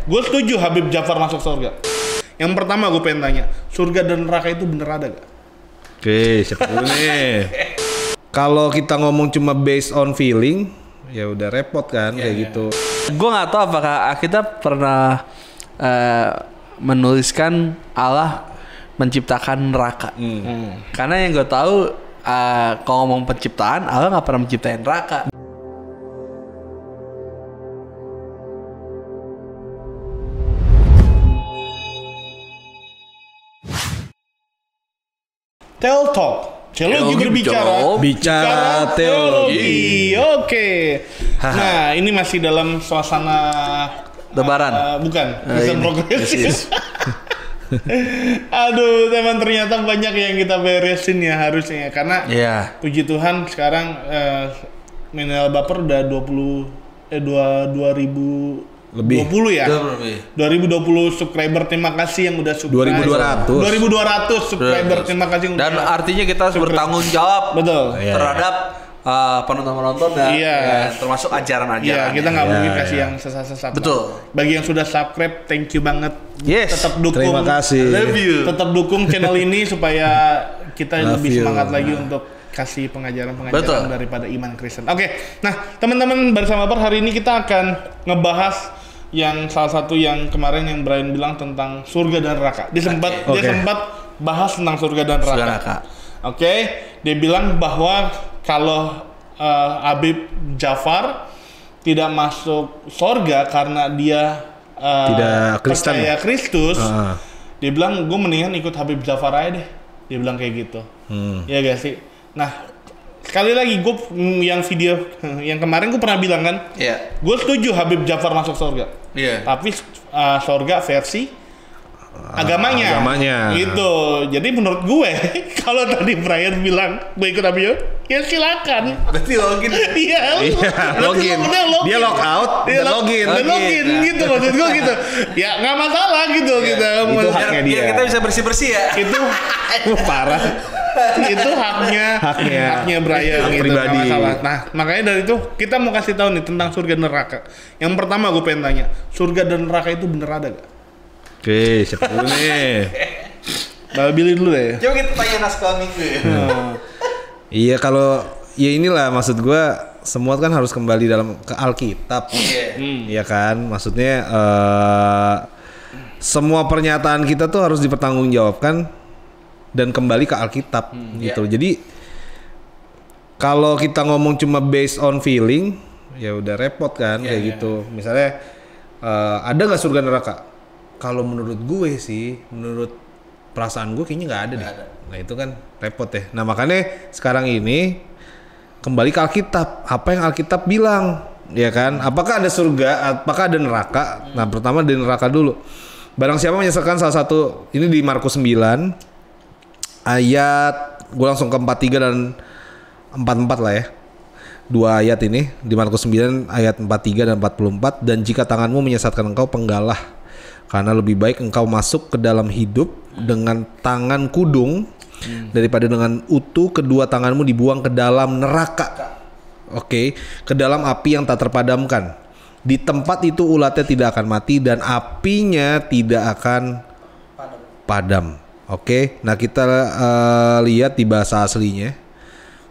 Gue setuju Habib Jafar masuk surga. Yang pertama gue pengen tanya, surga dan neraka itu bener ada gak? Oke, siapa dulu nih? Kalau kita ngomong cuma based on feeling, ya udah repot kan kayak gitu. Gue nggak tahu apakah kita pernah menuliskan Allah menciptakan neraka. Karena yang gue tahu kalau ngomong penciptaan, Allah nggak pernah menciptain neraka. Tel Talk, teologi berbicara, bicara teologi. Oke. Nah, ini masih dalam suasana Lebaran. Bukan, Kristen progresif. Aduh, teman, ternyata banyak yang kita beresin ya harusnya, karena puji Tuhan sekarang Minimal Baper udah 2000 lebih 20 ya. 2020 subscriber, terima kasih yang udah subscribe. 2200 subscriber, terima kasih. Dan artinya kita harus bertanggung jawab terhadap penonton-penonton dan termasuk ajaran-ajaran. Iya, kita nggak mungkin kasih yang sesat-sesat. Betul. Bagi yang sudah subscribe, thank you banget. Yes. Tetap dukung. Terima kasih. Love you. Tetap dukung channel ini supaya kita lebih semangat lagi untuk kasih pengajaran-pengajaran daripada iman Kristen. Oke, nah teman-teman bersama Bar, hari ini kita akan ngebahas yang salah satu yang kemarin yang Brian bilang tentang surga dan neraka. Dia sempat bahas tentang surga dan neraka. Oke, dia bilang bahwa kalau Habib Jafar tidak masuk surga karena dia tidak Kristen, percaya Kristus, dia bilang gue mendingan ikut Habib Jafar aja deh. Dia bilang kayak gitu. Ya gak sih? Nah, sekali lagi gue yang video yang kemarin gue pernah bilang kan, gue setuju Habib Jafar masuk surga. Tapi surga versi agamanya gitu. Jadi menurut gue kalau tadi Brian bilang gue ikut Habib, ya silakan. Berarti login. Login. Dia log out, dia login gitu maksud gue gitu. Ya nggak masalah gitu gitu. Itu haknya dia. Biar kita bisa bersih-bersih ya. Itu parah. Itu haknya Brian hak gitu, pribadi. nggak masalah. Nah, makanya dari itu kita mau kasih tahu nih tentang surga dan neraka. Yang pertama gue pengen tanya, surga dan neraka itu bener ada gak? Oke, siapa dulu nih? Billy dulu ya. Coba kita tanya naskah minggu ya. Iya, kalau ya inilah maksud gue, semua kan harus kembali ke Alkitab. Iya kan? Maksudnya semua pernyataan kita tuh harus dipertanggungjawabkan dan kembali ke Alkitab gitu. Jadi kalau kita ngomong cuma based on feeling, ya udah repot kan kayak gitu. Misalnya ada nggak surga neraka? Kalau menurut gue sih, menurut perasaan gue kayaknya nggak ada deh. Nah itu kan repot ya. Nah makanya sekarang ini kembali ke Alkitab. Apa yang Alkitab bilang, ya kan? Apakah ada surga? Apakah ada neraka? Nah pertama dari neraka dulu. Barang siapa menyesalkan salah satu, ini di Markus 9 ayat, gue langsung ke 43 dan 44 lah ya. Dua ayat ini di Markus 9 ayat 43 dan 44. Dan jika tanganmu menyesatkan engkau, penggalah, karena lebih baik engkau masuk ke dalam hidup dengan tangan kudung daripada dengan utuh kedua tanganmu dibuang ke dalam neraka. Oke, ke dalam api yang tak terpadamkan. Di tempat itu ulatnya tidak akan mati dan apinya tidak akan padam. Oke, nah kita lihat di bahasa aslinya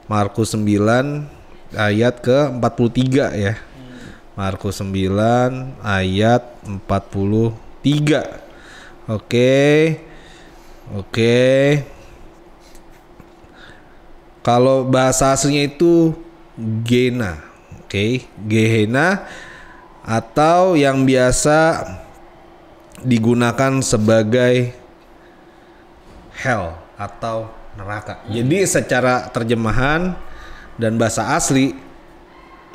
Markus 9 ayat ke 43 ya. Markus 9 ayat 43. Oke. Kalau bahasa aslinya itu Gena. Oke, Gehenna atau yang biasa digunakan sebagai hell atau neraka. Jadi secara terjemahan dan bahasa asli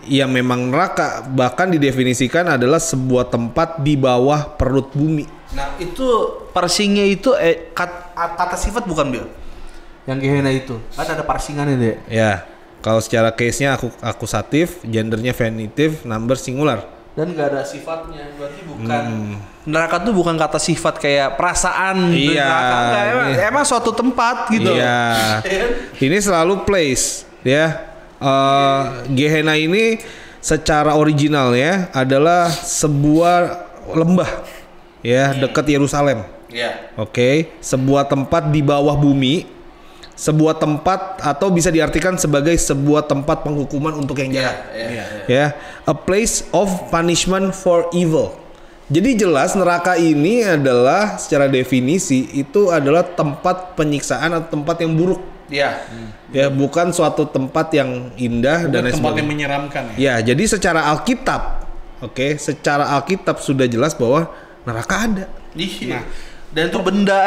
ya memang neraka, bahkan didefinisikan adalah sebuah tempat di bawah perut bumi. Nah itu parsingnya itu kata sifat bukan Bil? Yang Gehenna itu kan ada parsingannya deh. Ya, kalau secara case-nya akusatif, gendernya finitif, number singular. Dan gak ada sifatnya, berarti bukan neraka tuh bukan kata sifat kayak perasaan. Emang suatu tempat gitu. Iya. Ini selalu place ya. Gehenna ini secara originalnya adalah sebuah lembah ya dekat Yerusalem. Oke, sebuah tempat di bawah bumi, sebuah tempat atau bisa diartikan sebagai sebuah tempat penghukuman untuk yang jahat. Ya, a place of punishment for evil. Jadi jelas neraka ini adalah secara definisi itu adalah tempat penyiksaan atau tempat yang buruk. Ya, bukan suatu tempat yang indah dan tempat yang menyeramkan. Ya, jadi secara Alkitab, secara Alkitab sudah jelas bahwa neraka ada. Nah, dan itu benda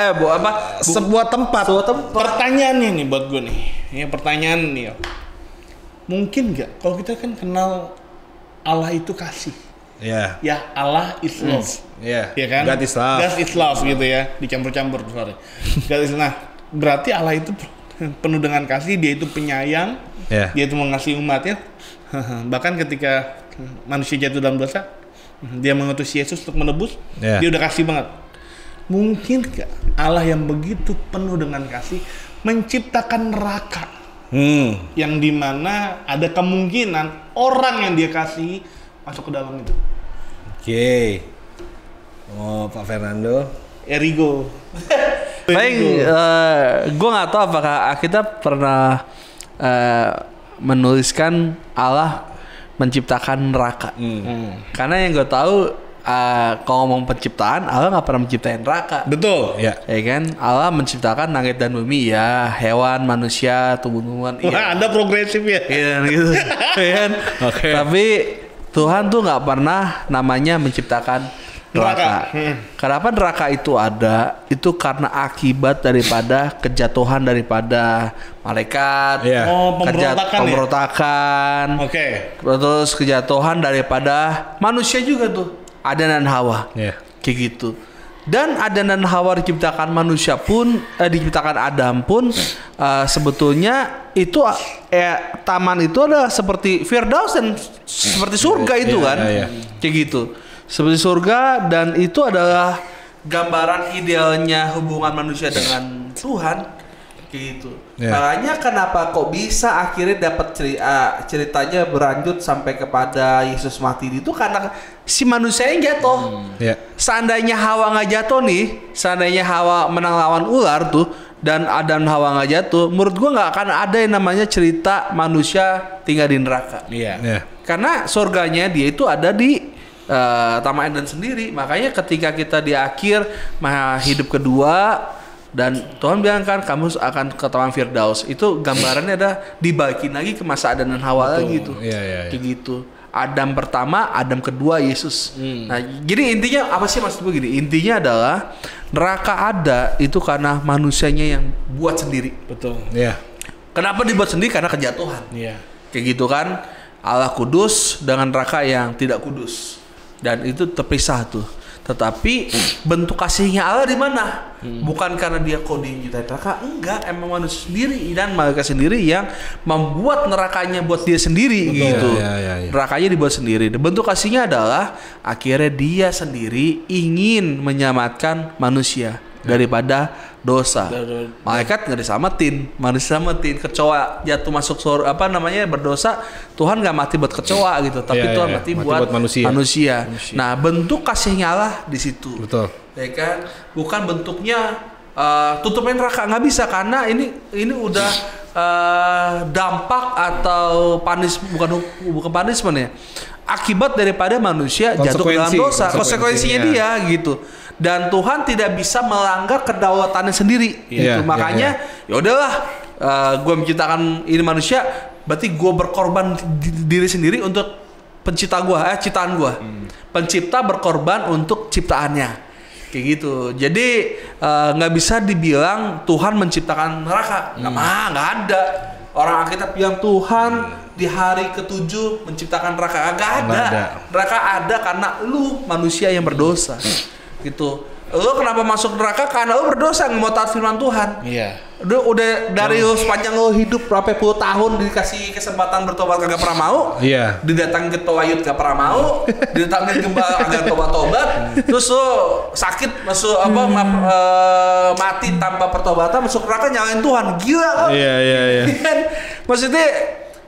sebuah tempat. Pertanyaannya nih buat gue nih. Ya pertanyaan nih. Mungkin nggak kalau kita kan kenal Allah itu kasih. Ya. Ya Allah is love. Ya kan? God is love. God is love gitu ya. Dicampur-campur sorry. God is nah, berarti Allah itu penuh dengan kasih, dia itu penyayang. Dia itu mengasihi umatnya. Bahkan ketika manusia jatuh dalam dosa, dia mengutus Yesus untuk menebus. Dia udah kasih banget. Mungkin gak Allah yang begitu penuh dengan kasih menciptakan neraka yang dimana ada kemungkinan orang yang dia kasih masuk ke dalam itu. Oh, Pak Fernando. Erigo. Paling gue nggak tahu apakah kita pernah menuliskan Allah menciptakan neraka. Karena yang gue tahu kalau ngomong penciptaan, Allah nggak pernah menciptain neraka. Betul. Ya kan, Allah menciptakan langit dan bumi, ya, hewan, manusia, tumbuh-tumbuhan. Wah, Anda progresif ya. Iya gitu. Kan? Tapi Tuhan tuh nggak pernah namanya menciptakan neraka. Kenapa neraka itu ada? Itu karena akibat daripada kejatuhan daripada malaikat. Pemberontakan. Terus kejatuhan daripada manusia juga tuh. Adan dan Hawa. Kayak gitu. Dan Adan dan Hawa diciptakan manusia pun, diciptakan Adam pun sebetulnya itu taman itu adalah seperti Firdaus dan seperti surga itu kan. Kayak gitu. Seperti surga, dan itu adalah gambaran idealnya hubungan manusia dengan Tuhan. Kayak gitu. Makanya kenapa kok bisa akhirnya dapat ceritanya berlanjut sampai kepada Yesus mati itu karena si manusia yang jatuh. Seandainya Hawa nggak jatuh nih, seandainya Hawa menang lawan ular tuh dan Adam dan Hawa nggak jatuh, menurut gua nggak akan ada yang namanya cerita manusia tinggal di neraka. Karena surganya dia itu ada di Taman Eden sendiri. Makanya ketika kita di akhir hidup kedua dan Tuhan bilang kan kamu akan ke Taman Firdaus, itu gambarannya ada dibagi lagi ke masa Adam dan Hawa lagi gitu. Kayak gitu. Adam pertama, Adam kedua, Yesus. Nah, jadi intinya apa sih maksud gue gini? Intinya adalah neraka ada itu karena manusianya yang buat sendiri. Betul. Kenapa dibuat sendiri? Karena kejatuhan. Kayak gitu kan. Allah kudus dengan neraka yang tidak kudus. Dan itu terpisah tuh. Tetapi bentuk kasihnya Allah di mana? Bukan karena dia coding kita neraka, enggak, emang manusia sendiri dan malaikat sendiri yang membuat nerakanya buat dia sendiri. Gitu. Nerakanya dibuat sendiri. Dan bentuk kasihnya adalah akhirnya dia sendiri ingin menyelamatkan manusia daripada dosa. Malaikat nggak disamatin, manusia disamatin. Kecoa jatuh masuk surga berdosa, Tuhan nggak mati buat kecoa gitu, tapi Tuhan mati buat manusia. Nah, bentuk kasihnya Allah di situ. Betul. Ya kan? Bukan bentuknya tutupin neraka, nggak bisa karena ini udah dampak atau bukan punishment ya. Akibat daripada manusia jatuh ke dalam dosa, konsekuensinya dia gitu. Dan Tuhan tidak bisa melanggar kedaulatannya sendiri. Gitu. Makanya ya udahlah, gue menciptakan ini manusia, berarti gue berkorban diri sendiri untuk pencipta gue, ciptaan gue. Pencipta berkorban untuk ciptaannya, kayak gitu. Jadi nggak bisa dibilang Tuhan menciptakan neraka, nggak ada. Orang Alkitab bilang Tuhan di hari ke-7 menciptakan neraka, nggak ada. Neraka ada karena lu manusia yang berdosa. Gitu. Lo kenapa masuk neraka? Karena lo berdosa, nggak mau taat firman Tuhan. Udah dari lo sepanjang lo hidup berapa puluh tahun dikasih kesempatan bertobat kagak pernah mau. Didatangin ke Tawayut gak pernah mau. Didatangin gembala agak tobat-tobat. Terus lo sakit masuk mati tanpa pertobatan, masuk neraka nyalain Tuhan. Gila lo. Maksudnya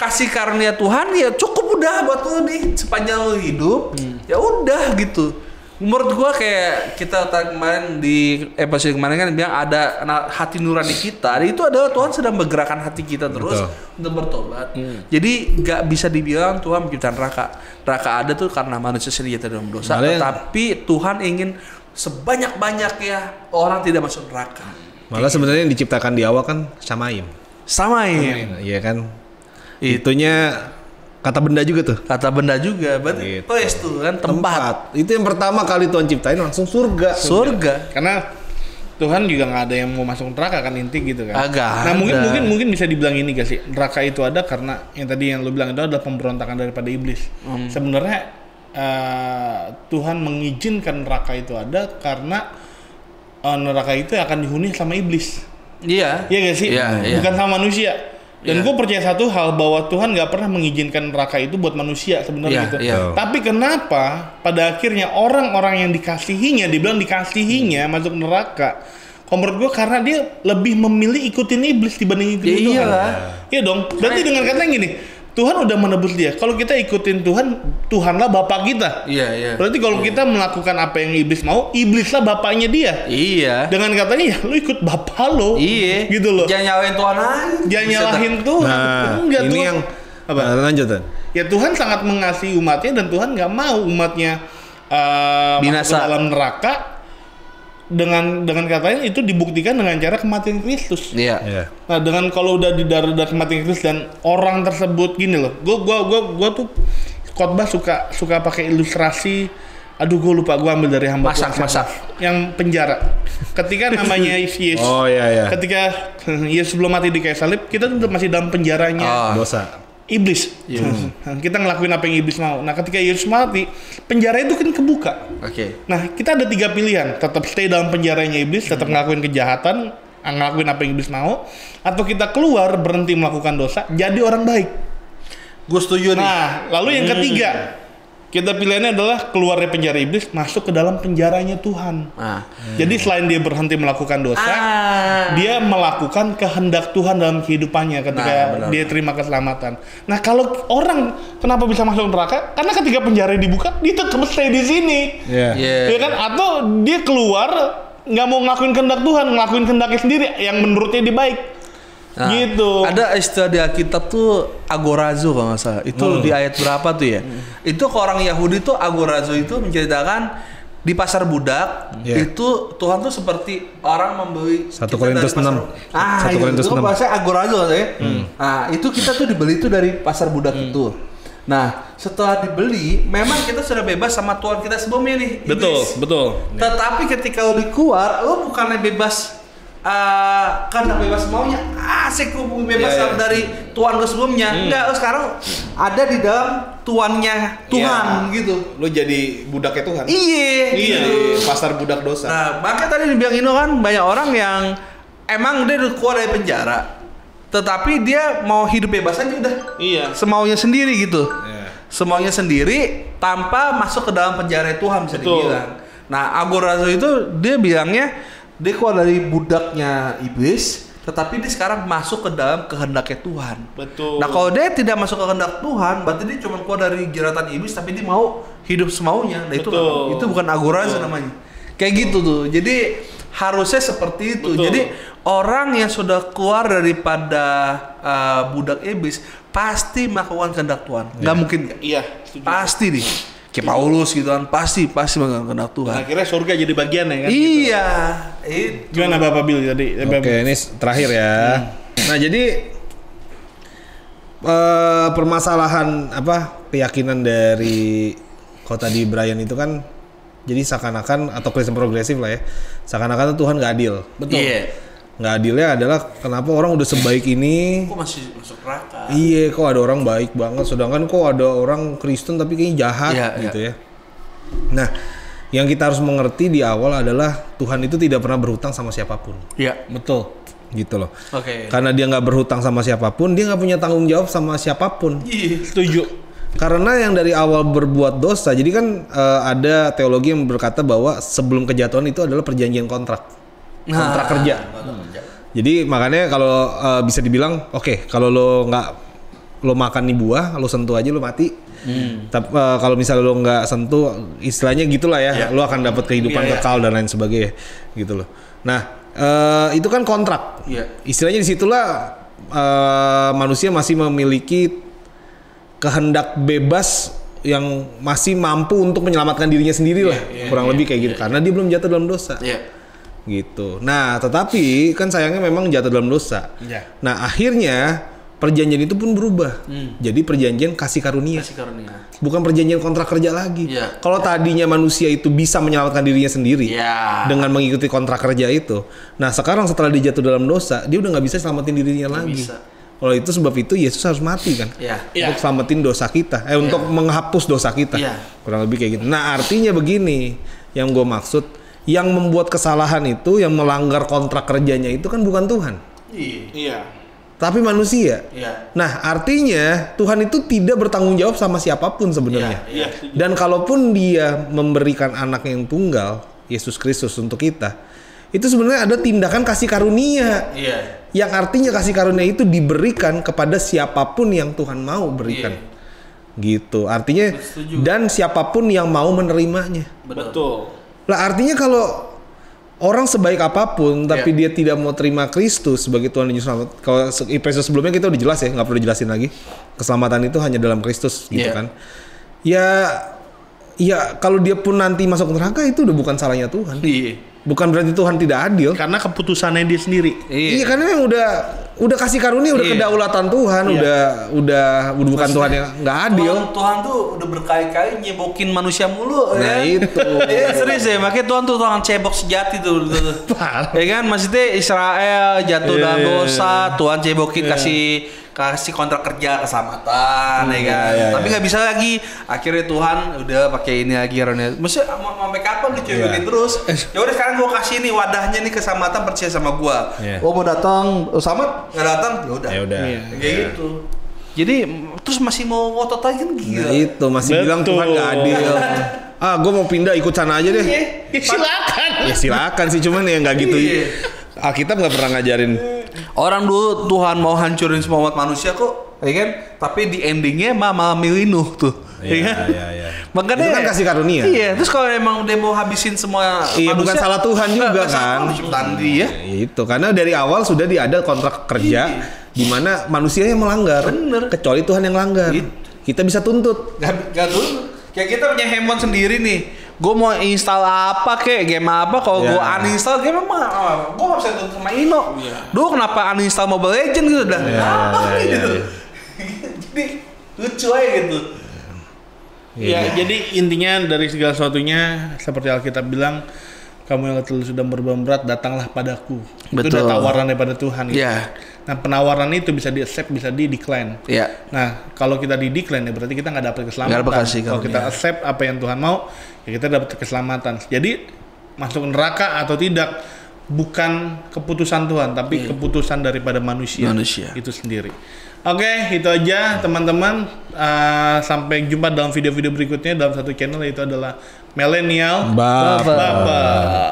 kasih karunia Tuhan ya cukup udah buat lo nih sepanjang lo hidup. Ya udah gitu. Menurut gua kayak kita kemarin di episode kemarin kan bilang ada hati nurani kita. Itu adalah Tuhan sedang menggerakkan hati kita terus untuk bertobat. Jadi nggak bisa dibilang Tuhan menciptakan neraka. Neraka ada tuh karena manusia sendiri jatuh dalam dosa. Tetapi Tuhan ingin sebanyak-banyaknya orang tidak masuk neraka. Malah sebenarnya yang diciptakan di awal kan Samaim. Iya kan. Itunya kata benda juga tuh. Kata benda juga, berarti place tuh kan tempat. Itu yang pertama kali Tuhan ciptain langsung surga. Karena Tuhan juga nggak ada yang mau masuk neraka kan, inti gitu kan. Agak. Nah mungkin bisa dibilang ini gak sih, neraka itu ada karena yang lu bilang itu adalah pemberontakan daripada iblis. Sebenarnya Tuhan mengizinkan neraka itu ada karena neraka itu akan dihuni sama iblis. Iya gak sih? Bukan sama manusia. Dan gue percaya satu hal, bahwa Tuhan nggak pernah mengizinkan neraka itu buat manusia sebenarnya gitu. Tapi kenapa pada akhirnya orang-orang yang dikasihinya, dibilang dikasihinya masuk neraka? Kalau menurut gue karena dia lebih memilih ikutin iblis dibanding ikutin Tuhan. Iya dong. Berarti dengan kata yang gini, Tuhan udah menebus dia. Kalau kita ikutin Tuhan, Tuhanlah bapak kita. Berarti kalau kita melakukan apa yang iblis mau, iblislah bapaknya dia. Dengan katanya ya lu ikut bapak lo. Gitu loh. Jangan nyalahin Tuhan aja. Jangan nyalahin Tuhan. Nah, enggak, ini Tuhan. Yang apa? Lanjutan. Ya Tuhan sangat mengasihi umatnya dan Tuhan nggak mau umatnya masuk ke dalam neraka. Dengan katanya itu dibuktikan dengan cara kematian Kristus. Nah, dengan kalau udah di darah kematian Kristus dan orang tersebut gini loh. Gua tuh khotbah suka pakai ilustrasi. Aduh, gue lupa, gue ambil dari hamba masak yang penjara. Ketika namanya Yesus. Ketika Yesus belum mati di kayu salib, kita tuh masih dalam penjaranya dosa. Iblis. Kita ngelakuin apa yang iblis mau. Nah, ketika Yesus mati, penjara itu kan kebuka. Nah, kita ada 3 pilihan. Tetap stay dalam penjaranya iblis, tetap ngelakuin kejahatan, ngelakuin apa yang iblis mau, atau kita keluar, berhenti melakukan dosa, jadi orang baik. Gue setuju nih. Nah, lalu yang ketiga, kita pilihannya adalah keluar dari penjara iblis, masuk ke dalam penjaranya Tuhan. Jadi selain dia berhenti melakukan dosa, dia melakukan kehendak Tuhan dalam kehidupannya ketika dia terima keselamatan. Nah, kalau orang kenapa bisa masuk neraka? Karena ketika penjara dibuka, dia tetap stay di sini. Ya kan? Atau dia keluar nggak mau ngelakuin kehendak Tuhan, ngelakuin kehendaknya sendiri yang menurutnya dia baik. Nah, gitu. Ada istilah di Alkitab tuh agorazo kalau nggak salah. Itu di ayat berapa tuh ya? Itu ke orang Yahudi tuh agorazo itu menceritakan di pasar budak itu Tuhan tuh seperti orang membeli 1 Korintus 6. 1 Korintus 6. Itu bahasa agorazo ya. Nah, itu kita tuh dibeli itu dari pasar budak itu. Nah, setelah dibeli, memang kita sudah bebas sama Tuhan kita sebelumnya nih. Betul. Tetapi ketika lo keluar, lo bukannya bebas karena bebas maunya asik lu bebas dari Tuhan lu sebelumnya. Enggak, lu sekarang ada di dalam tuannya Tuhan gitu. Lu jadi budaknya Tuhan. Gitu. Pasar budak dosa. Nah, makanya tadi dibilang Ino kan banyak orang yang emang dia udah keluar dari penjara, tetapi dia mau hidup bebas aja udah. Semaunya sendiri gitu. Semaunya sendiri tanpa masuk ke dalam penjara Tuhan bisa dibilang. Nah, agorazo itu dia bilangnya dia keluar dari budaknya iblis, tetapi dia sekarang masuk ke dalam kehendaknya Tuhan. Betul. Nah, kalau dia tidak masuk ke kehendak Tuhan, berarti dia cuma keluar dari jeratan iblis, tapi dia mau hidup semaunya. Nah, itu bukan agorazo namanya. Kayak gitu tuh. Jadi harusnya seperti itu. Jadi orang yang sudah keluar daripada budak iblis pasti melakukan kehendak Tuhan. Nggak mungkin nggak? Pasti nih. Kayak Paulus gitu kan, pasti melakukan kehendak Tuhan. Nah, akhirnya surga jadi bagian ya kan? Itu. Gimana Bapak Bill tadi? Oke, ini terakhir ya. Nah, jadi permasalahan keyakinan dari kota di Brian itu kan jadi seakan-akan, atau Kristen progresif lah ya, seakan-akan Tuhan nggak adil. Betul. Nggak adilnya adalah kenapa orang udah sebaik ini kok masih masuk neraka? Kok ada orang baik banget, sedangkan kok ada orang Kristen tapi kayaknya jahat gitu ya. Nah, yang kita harus mengerti di awal adalah Tuhan itu tidak pernah berhutang sama siapapun. Betul. Gitu loh. Karena dia nggak berhutang sama siapapun, dia nggak punya tanggung jawab sama siapapun. Setuju. Karena yang dari awal berbuat dosa, jadi kan ada teologi yang berkata bahwa sebelum kejatuhan itu adalah perjanjian kontrak kerja. Jadi makanya kalau bisa dibilang, kalau lo makan nih buah, lo sentuh aja lo mati. Tapi kalau misalnya lo nggak sentuh, istilahnya gitulah ya, lo akan dapat kehidupan kekal dan lain sebagainya, gitu loh. Nah, itu kan kontrak. Istilahnya disitulah manusia masih memiliki kehendak bebas yang masih mampu untuk menyelamatkan dirinya sendiri lah, kurang lebih kayak gitu, karena dia belum jatuh dalam dosa, gitu. Nah, tetapi kan sayangnya memang jatuh dalam dosa. Nah, akhirnya perjanjian itu pun berubah, jadi perjanjian kasih karunia, bukan perjanjian kontrak kerja lagi. Kalau tadinya manusia itu bisa menyelamatkan dirinya sendiri dengan mengikuti kontrak kerja itu, nah sekarang setelah dia jatuh dalam dosa, dia udah nggak bisa selamatin dirinya lagi. Kalau itu sebab itu Yesus harus mati kan, untuk selamatin dosa kita, untuk menghapus dosa kita, kurang lebih kayak gitu. Nah artinya begini, yang gue maksud, yang membuat kesalahan itu, yang melanggar kontrak kerjanya itu kan bukan Tuhan, tapi manusia. Nah artinya Tuhan itu tidak bertanggung jawab sama siapapun sebenarnya. Dan kalaupun dia memberikan anak yang tunggal, Yesus Kristus untuk kita, itu sebenarnya ada tindakan kasih karunia. Yang artinya kasih karunia itu diberikan kepada siapapun yang Tuhan mau berikan. Gitu. Artinya dan siapapun yang mau menerimanya. Betul. Lah artinya kalau orang sebaik apapun tapi dia tidak mau terima Kristus sebagai Tuhan dan Juru Selamat. Kalau episode sebelumnya kita udah jelas ya, nggak perlu dijelasin lagi. Keselamatan itu hanya dalam Kristus gitu kan. Ya kalau dia pun nanti masuk neraka itu udah bukan salahnya Tuhan. Bukan berarti Tuhan tidak adil, karena keputusannya dia sendiri. Iya, karena memang udah kasih karunia, udah kedaulatan Tuhan, udah bukan Tuhan yang nggak adil. Tuhan tuh udah berkali-kali nyebokin manusia mulu. Nah itu. Serius ya, makanya Tuhan tuh Tuhan cebok sejati tuh. Ya kan, maksudnya Israel jatuh dalam dosa, Tuhan cebokin kasih kontrak kerja keselamatan, ya kan. Tapi nggak bisa lagi. Akhirnya Tuhan udah pakai ini lagi, maksudnya sampai kapan lu cebokin terus? Ya udah sekarang gua kasih nih wadahnya nih keselamatan, percaya sama gua. Oh mau datang, selamat nggak datang, ya udah. Kayak gitu. Jadi terus masih mau ngotot lagi kan gila. Nah, itu masih bilang Tuhan nggak adil. Gue mau pindah ikut sana aja deh. Silakan. Ya silakan sih, cuman ya nggak gitu. Alkitab nggak pernah ngajarin. Orang dulu Tuhan mau hancurin semua umat manusia kok, ya kan? Tapi di endingnya malah milih Nuh tuh, ya kan? Makanya itu kan kasih karunia. Iya, terus kalau emang dia mau habisin semua manusia, bukan salah Tuhan juga kan? Dia. Itu karena dari awal sudah ada kontrak kerja di mana manusia yang melanggar. Bener. Kecuali Tuhan yang langgar. Kita bisa tuntut. Gak tuntut. Kayak kita punya handphone sendiri nih. Gue mau install apa game apa, kalau gue uninstall game mah gue gak bisa tuntut sama Ino. Duh kenapa uninstall Mobile Legends gitu dah. Gitu. Jadi lucu aja gitu. Jadi intinya dari segala sesuatunya seperti Alkitab bilang, kamu yang letih sudah berbeban berat, datanglah padaku. Itu udah tawaran daripada Tuhan gitu. Nah penawaran itu bisa di-accept, bisa di-decline. Nah kalau kita di-decline ya berarti kita nggak dapat keselamatan. Kalau kita accept apa yang Tuhan mau, ya kita dapat keselamatan. Jadi masuk neraka atau tidak bukan keputusan Tuhan, tapi keputusan daripada manusia itu sendiri. Oke, itu aja teman-teman. Sampai jumpa dalam video-video berikutnya dalam satu channel, yaitu adalah Millennial Baba.